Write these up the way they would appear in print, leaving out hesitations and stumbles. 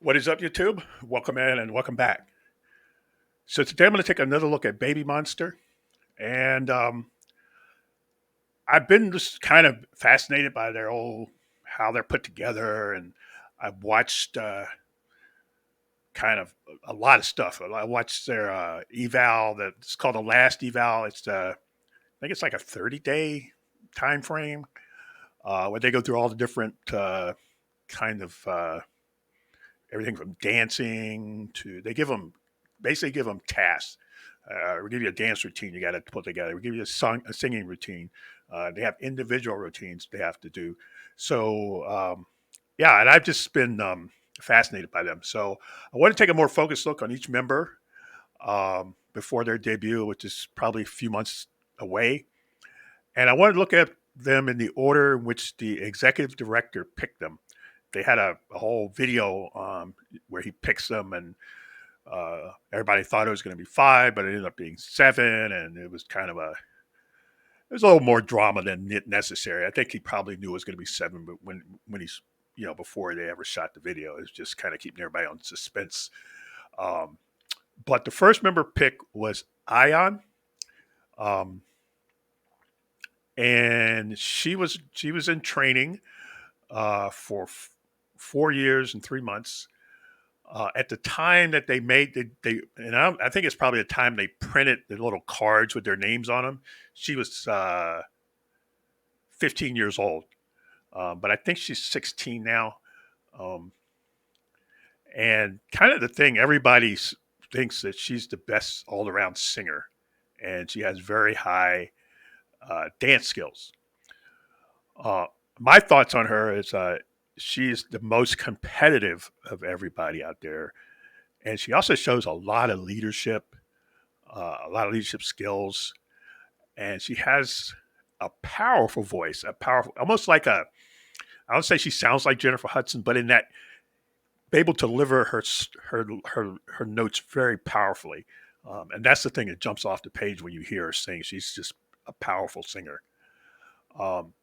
What is up, YouTube? Welcome in and welcome back. So today I'm going to take another look at Babymonster, and I've been just kind of fascinated by their old how they're put together, and I've watched kind of a lot of stuff. I watched their eval that's called the last eval. I think it's like a 30-day time frame where they go through all the different kind of everything from dancing to basically give them tasks. We give you a dance routine you got to put together. We give you a singing routine. They have individual routines they have to do. So yeah, and I've just been fascinated by them. So I want to take a more focused look on each member before their debut, which is probably a few months away. And I wanted to look at them in the order in which the executive director picked them. They had a whole video where he picks them, and everybody thought it was going to be five, but it ended up being seven, and it was kind of there's a little more drama than necessary. I think he probably knew it was going to be seven, but when he's before they ever shot the video, it was just kind of keeping everybody on suspense. Um, but the first member pick was Ahyeon, um, and she was in training for 4 years and 3 months. At the time that they made and I think it's probably the time they printed the little cards with their names on them. She was 15 years old, but I think she's 16 now. Um, and kind of the thing, everybody thinks that she's the best all around singer, and she has very high dance skills. Uh, my thoughts on her is she's the most competitive of everybody out there, and she also shows a lot of leadership skills, and she has a powerful voice, a powerful, almost like I don't say she sounds like Jennifer Hudson, but in that able to deliver her notes very powerfully, and that's the thing that jumps off the page when you hear her sing. She's just a powerful singer. Um,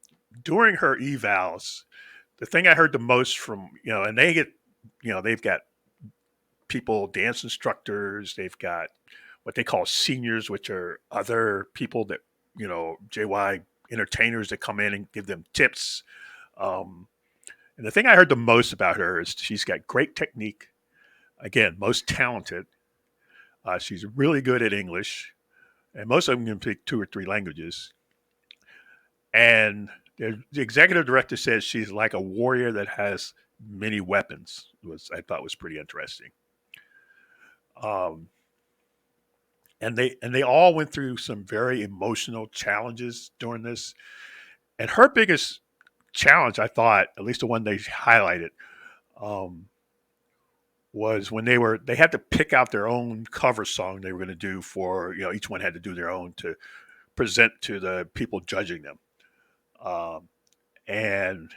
During her evals, the thing I heard the most from and they've got people, dance instructors, they've got what they call seniors, which are other people that JY entertainers that come in and give them tips. Um, and the thing I heard the most about her is she's got great technique. Again, most talented. She's really good at English, and most of them can speak two or three languages. And the executive director says she's like a warrior that has many weapons. I thought was pretty interesting. Um, and they all went through some very emotional challenges during this. And her biggest challenge, I thought, at least the one they highlighted, um, was when they had to pick out their own cover song they were going to do for each one had to do their own to present to the people judging them. Um, and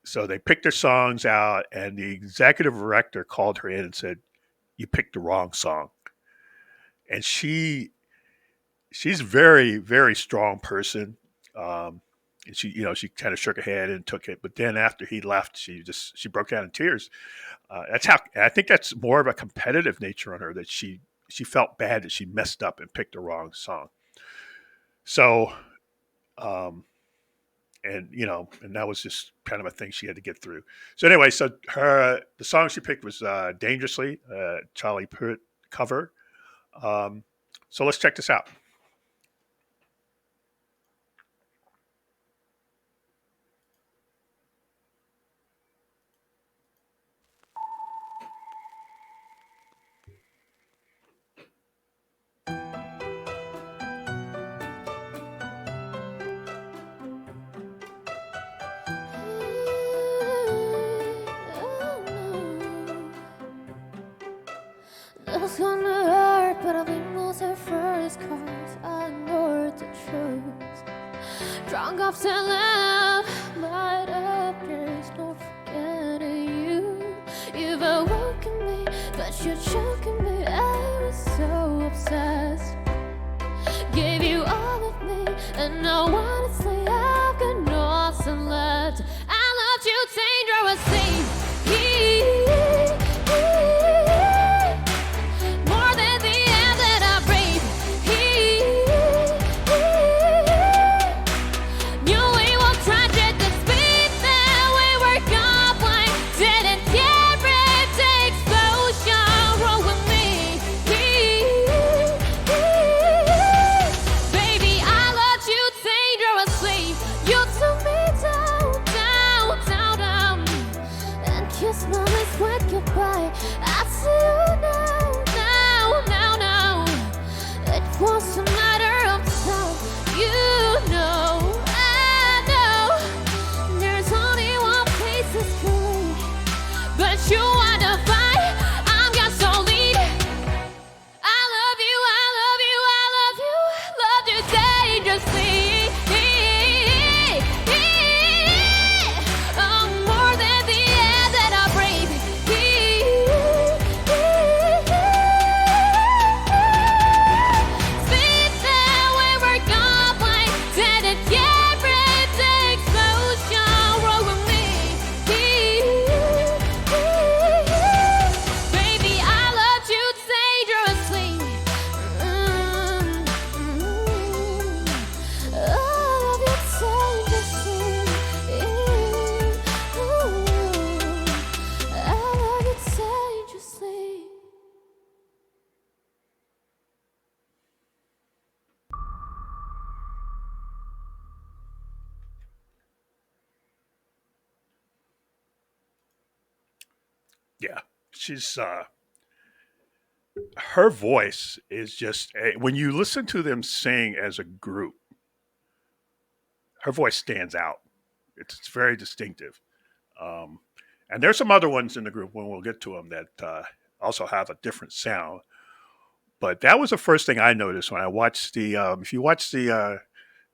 so they picked their songs out, and the executive director called her in and said, "You picked the wrong song." And she's a very, very strong person. And she kind of shook her head and took it. But then after he left, she broke down in tears. That's how I think that's more of a competitive nature on her, that she felt bad that she messed up and picked the wrong song. So, um, and that was just kind of a thing she had to get through. So anyway, the song she picked was "Dangerously," Charlie Puth cover. So let's check this out. It's gonna hurt, but I'll be most at first, cause I know the truth. Drunk off love, light up, there's no forgetting you. You've awoken me, but you're choking me. I was so obsessed. Gave you all of me, and now honestly, I've got nothing left. I loved you dangerously. Kiss my lips with goodbye. I see you now, now, now, now. It was a matter of time. You know, I know. There's only one place that's good, but you are the fight. I'm your soul lead. I love you, I love you, I love you, love you dangerously. Oh, more than the air that I breathe. Speak now when we're gone, like dead and every explosion roll with me. Baby, I loved you dangerously. I love you dangerously. I love you dangerously. Yeah, she's her voice is just when you listen to them sing as a group, her voice stands out. It's very distinctive. Um, and there's some other ones in the group when we'll get to them that also have a different sound. But that was the first thing I noticed when I watched the. If you watch the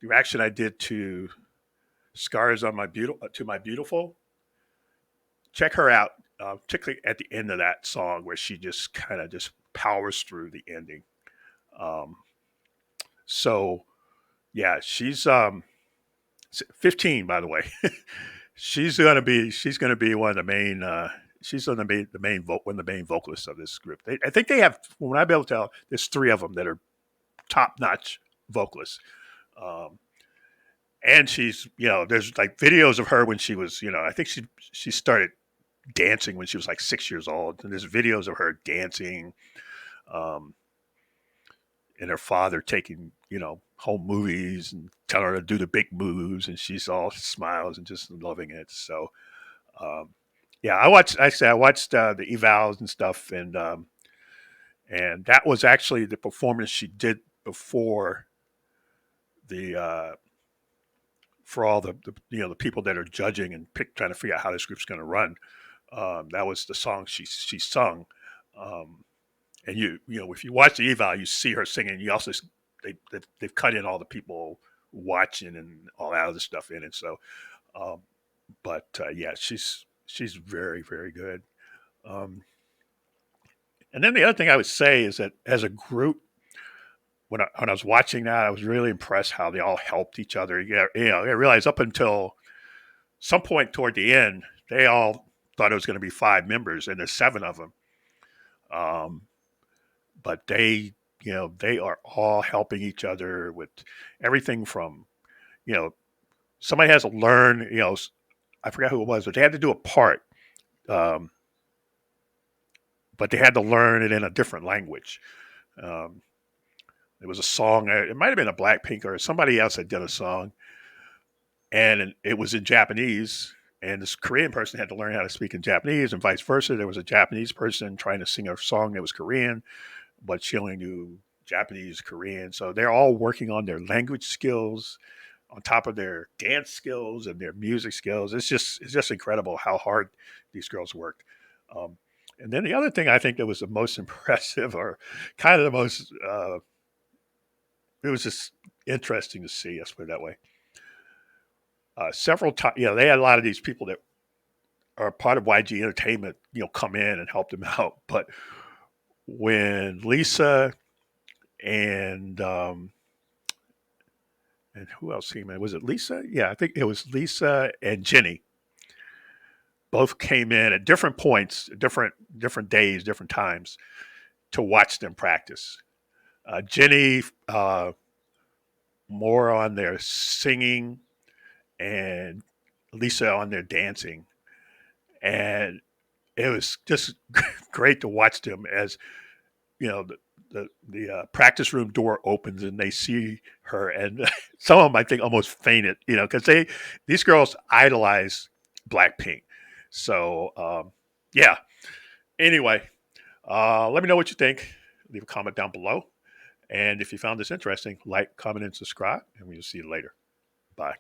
reaction I did to "Scars on My Beautiful" to "My Beautiful," check her out, particularly at the end of that song where she just kind of just powers through the ending. Um, so yeah, she's 15, by the way. She's gonna be one of the main. She's going to be the one of the main vocalists of this group. I think they have, from what I've been able to tell, there's three of them that are top notch vocalists. Um, and she's, there's like videos of her when she was, I think she started dancing when she was like 6 years old, and there's videos of her dancing, um, and her father taking, home movies and telling her to do the big moves, and she's all smiles and just loving it. So, um, yeah, I watched the evals and stuff, and that was actually the performance she did before the for all the people that are judging and trying to figure out how this group's going to run. That was the song she sung, um, and if you watch the eval, you see her singing. You also they've cut in all the people watching and all that other stuff in it. So, um, but yeah, she's very, very good. Um, and then the other thing I would say is that as a group, when I was watching that, I was really impressed how they all helped each other. Yeah, I realized up until some point toward the end, they all thought it was going to be five members, and there's seven of them. Um, but they are all helping each other with everything from, you know, somebody has to learn, I forgot who it was, but they had to do a part, um, but they had to learn it in a different language. Um, it was a song. It might have been a Blackpink or somebody else that did a song, and it was in Japanese. And this Korean person had to learn how to speak in Japanese, and vice versa. There was a Japanese person trying to sing a song that was Korean, but she only knew Japanese, Korean. So they're all working on their language skills on top of their dance skills and their music skills. It's just incredible how hard these girls worked. Um, and then the other thing I think that was the most impressive, or kind of the most, it was just interesting to see. Let's put it that way. Several times, they had a lot of these people that are part of YG Entertainment, come in and help them out. But when Lisa and and who else came in? Was it Lisa? Yeah, I think it was Lisa and Jenny. Both came in at different points, different days, different times to watch them practice. Jenny more on their singing, and Lisa on their dancing, and it was just great to watch them as the practice room door opens and they see her, and some of them I think almost fainted, because these girls idolize Blackpink. So yeah. Anyway, let me know what you think. Leave a comment down below. And if you found this interesting, like, comment, and subscribe, and we'll see you later.